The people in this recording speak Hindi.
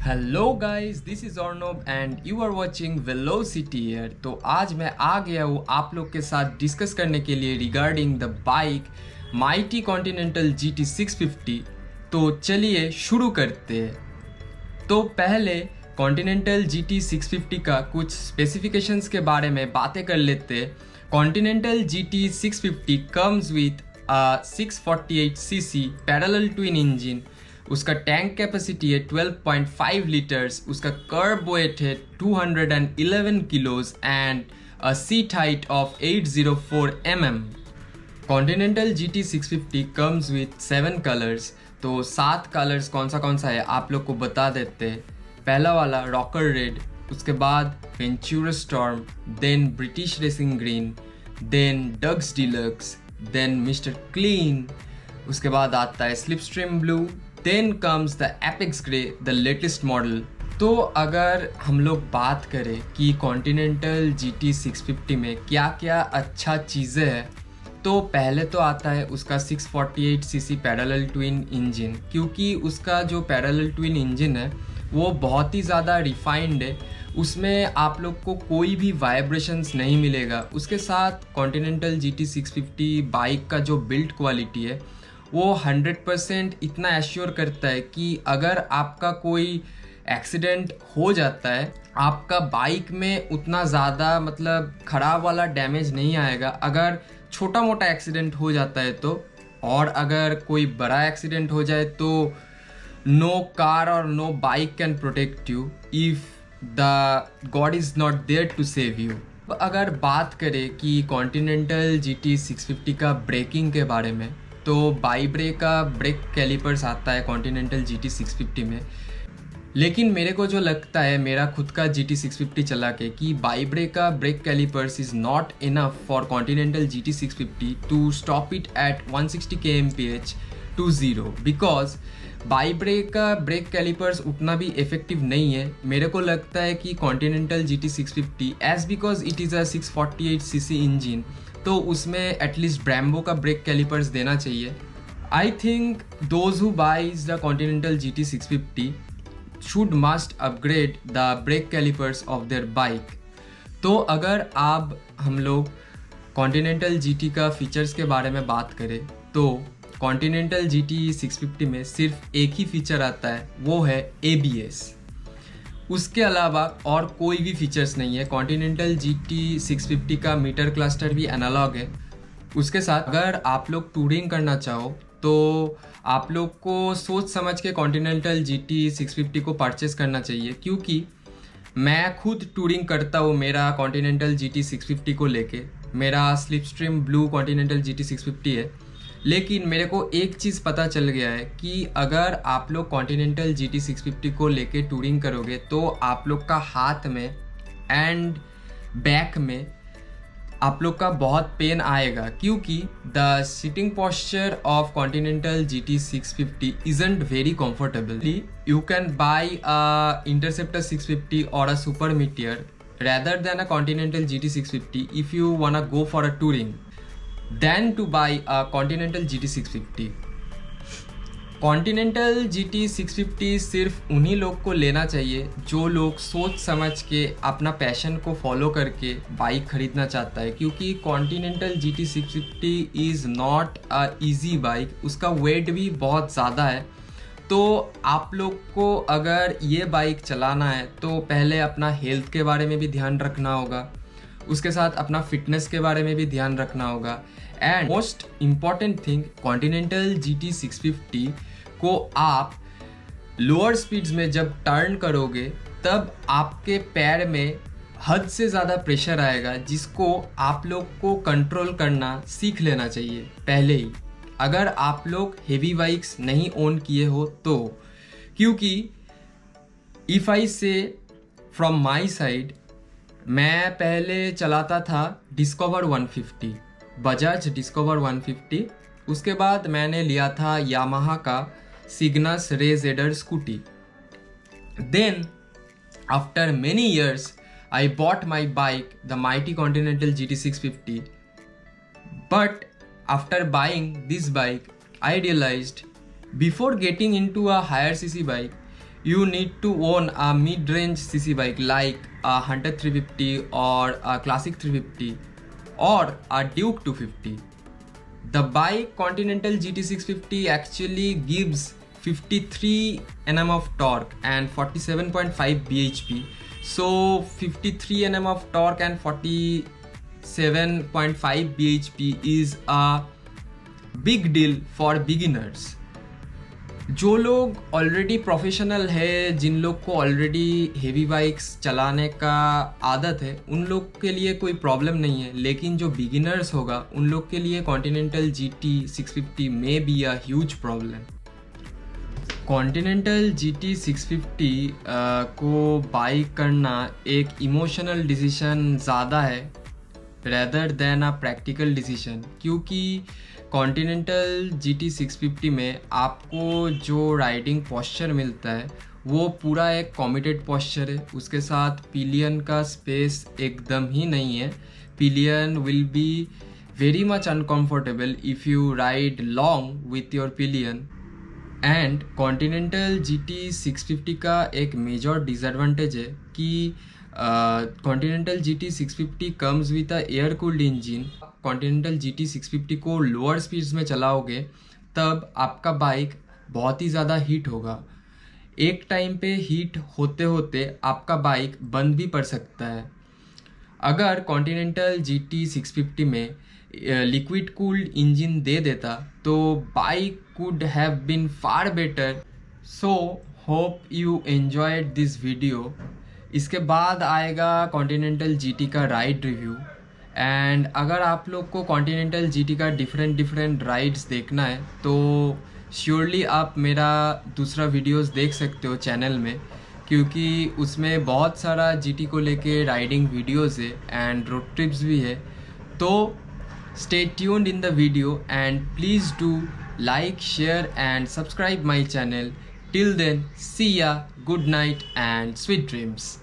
Hello guys, this is Arnab and you are watching velocity air. तो आज मैं आ गया हूँ आप लोग के साथ डिस्कस करने के लिए regarding the bike mighty Continental GT 650। तो चलिए शुरू करते हैं। तो पहले कॉन्टिनेंटल GT 650 का कुछ स्पेसिफिकेशंस के बारे में बातें कर लेते हैं। Continental GT 650 comes with 648cc parallel twin engine. उसका टैंक कैपेसिटी है 12.5 लीटर्स। उसका कर्ब वेट है 211 kilos and a seat height of 804 mm। Continental GT 650 comes with 7 colours. तो 7 कलर्स कौन सा है आप लोग को बता देते हैं। पहला वाला रॉकर रेड, उसके बाद Ventura Storm, then British Racing Green, then Dux Deluxe, then Mister Clean, उसके बाद आता है Slipstream Blue, then comes the Apex Grey, the latest model. तो अगर हम लोग बात करें कि कॉन्टिनेंटल GT 650 में क्या क्या अच्छा चीज़ें हैं, तो पहले तो आता है उसका 648cc पैरेलल ट्विन इंजन। क्योंकि उसका जो पैरेलल ट्विन इंजन है वो बहुत ही ज़्यादा रिफाइंड है, उसमें आप लोग को कोई भी वाइब्रेशंस नहीं मिलेगा। उसके साथ कॉन्टिनेंटल GT 650 बाइक का जो बिल्ड क्वालिटी है वो 100% इतना एश्योर करता है कि अगर आपका कोई एक्सीडेंट हो जाता है, आपका बाइक में उतना ज़्यादा मतलब ख़राब वाला डैमेज नहीं आएगा अगर छोटा मोटा एक्सीडेंट हो जाता है तो। और अगर कोई बड़ा एक्सीडेंट हो जाए तो नो कार और no bike can protect you if the god is not there to save you. अगर बात करें कि कॉन्टिनेंटल GT 650 का ब्रेकिंग के बारे में, तो बाईब्रे का ब्रेक कैलिपर्स आता है कॉन्टिनेंटल GT 650 में। लेकिन मेरे को जो लगता है मेरा खुद का GT 650 चला के कि बाईब्रे का brake calipers is not enough for Continental GT 650 to stop it at 160 kmph to 0, because Bybre का ब्रेक कैलिपर्स उतना भी इफेक्टिव नहीं है। मेरे को लगता है कि continental GT 650 as because it is a 648cc engine, तो उसमें एटलीस्ट ब्रैम्बो का ब्रेक कैलिपर्स देना चाहिए। I think those who buys the continental GT 650 should must upgrade the brake calipers of their bike. तो अगर आप हम लोग कॉन्टिनेंटल GT का फीचर्स के बारे में बात करें, तो कॉन्टिनेंटल GT 650 में सिर्फ एक ही फीचर आता है, वो है ABS। उसके अलावा और कोई भी फीचर्स नहीं है। कॉन्टिनेंटल GT 650 का मीटर क्लस्टर भी एनालॉग है। उसके साथ अगर आप लोग टूरिंग करना चाहो तो आप लोग को सोच समझ के कॉन्टिनेंटल GT 650 को परचेस करना चाहिए। क्योंकि मैं खुद टूरिंग करता हूँ मेरा कॉन्टिनेंटल GT 650 को लेके। मेरा स्लिपस्ट्रीम ब्लू कॉन्टिनेंटल GT 650 है। लेकिन मेरे को एक चीज़ पता चल गया है कि अगर आप लोग कॉन्टिनेंटल GT 650 को लेके टूरिंग करोगे तो आप लोग का हाथ में एंड बैक में आप लोग का बहुत पेन आएगा। क्योंकि the sitting posture of continental GT 650 isn't very comfortable. You can buy a interceptor 650 और a super meteor rather than a Continental GT 650 if you wanna go for a touring than to buy a Continental GT 650। Continental GT 650 सिर्फ उन्हीं लोग को लेना चाहिए जो लोग सोच समझ के अपना पैशन को फॉलो करके बाइक खरीदना चाहता है। क्योंकि Continental GT 650 is not a easy bike, उसका वेट भी बहुत ज़्यादा है। तो आप लोग को अगर ये बाइक चलाना है तो पहले अपना हेल्थ के बारे में भी ध्यान रखना होगा, उसके साथ अपना फिटनेस के बारे में भी ध्यान रखना होगा। And most important thing, continental GT 650 को आप लोअर स्पीड्स में जब टर्न करोगे तब आपके पैर में हद से ज़्यादा प्रेशर आएगा, जिसको आप लोग को कंट्रोल करना सीख लेना चाहिए पहले ही, अगर आप लोग हेवी बाइक्स नहीं ओन किए हो तो। क्योंकि इफ़ आई से फ्रॉम माई साइड, मैं पहले चलाता था डिस्कवर 150, बजाज डिस्कवर 150। उसके बाद मैंने लिया था यामाहा का Cygnus Ray ZR scooty. Then after many years I bought my bike the mighty Continental GT 650। But after buying this bike, I realized before getting into a higher cc bike, you need to own a mid-range CC bike like a Hunter 350 or a Classic 350 or a Duke 250. The bike Continental GT650 actually gives 53 Nm of torque and 47.5 bhp. So 53 Nm of torque and 47.5 bhp is a big deal for beginners. जो लोग ऑलरेडी प्रोफेशनल है, जिन लोग को ऑलरेडी हेवी बाइक्स चलाने का आदत है, उन लोग के लिए कोई प्रॉब्लम नहीं है, लेकिन जो बिगिनर्स होगा उन लोग के लिए कॉन्टिनेंटल GT650 में be a huge problem. Continental GT650 को बाइक करना एक इमोशनल डिसीजन ज़्यादा है rather than a practical decision, क्योंकि कॉन्टिनेंटल GT650 में आपको जो राइडिंग पोस्चर मिलता है वो पूरा एक कॉमिटेड पोस्चर है. उसके साथ पिलियन का स्पेस एकदम ही नहीं है. Pillion will be very much uncomfortable if you ride long with your pillion. And continental GT650 का एक मेजर डिसएडवांटेज है कि continental GT650 comes with a air cooled engine. Continental GT650 को लोअर स्पीड्स में चलाओगे तब आपका बाइक बहुत ही ज़्यादा हीट होगा. एक टाइम पे हीट होते होते आपका बाइक बंद भी पड़ सकता है. अगर कॉन्टिनेंटल GT650 में लिक्विड कूल्ड इंजन दे देता तो bike could have been far better. So hope you enjoyed this video. इसके बाद आएगा कॉन्टिनेंटल GT का राइड रिव्यू. एंड अगर आप लोग को कॉन्टिनेंटल GT का डिफरेंट राइड्स देखना है तो श्योरली आप मेरा दूसरा वीडियोस देख सकते हो चैनल में, क्योंकि उसमें बहुत सारा GT को लेके राइडिंग वीडियोस है एंड रोड ट्रिप्स भी है. तो stay tuned in the video and please do like, share and subscribe my channel. Till then, see ya, good night and sweet dreams.